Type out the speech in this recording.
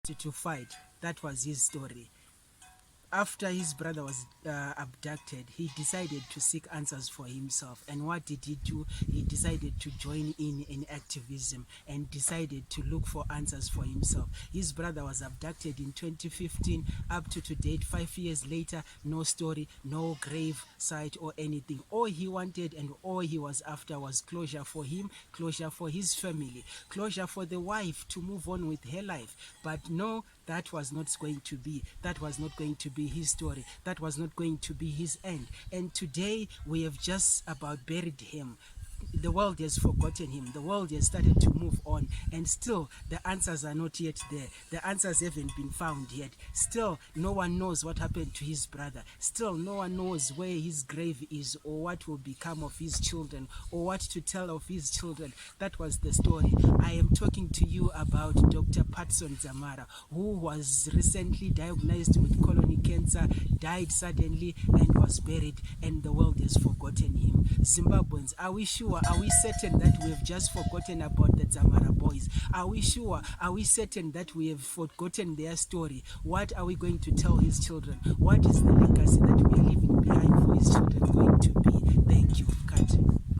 to fight. That was his story. After his brother was abducted, he decided to seek answers for himself. And what did he do? He decided to join in activism and decided to look for answers for himself. His brother was abducted in 2015. Up to date, 5 years later, no story, no grave site or anything. All he wanted and all he was after was closure for him, closure for his family, closure for the wife to move on with her life. But no, that was not going to be. That was not going to be his story. That was not going to be his end. And today we have just about buried him. The world has forgotten him. The world has started to move on, and still the answers are not yet there. The answers haven't been found yet. Still, no one knows what happened to his brother. Still, no one knows where his grave is, or what will become of his children, or what to tell of his children. That was the story. I am talking to you about Dr. Patson Dzamara, who was recently diagnosed with colon cancer, died suddenly, and was buried, and the world has forgotten him. Zimbabweans, are we sure? Are we certain that we have just forgotten about the Dzamara boys? Are we sure? Are we certain that we have forgotten their story? What are we going to tell his children? What is the legacy that we are leaving behind for his children going to be? Thank you. Cut.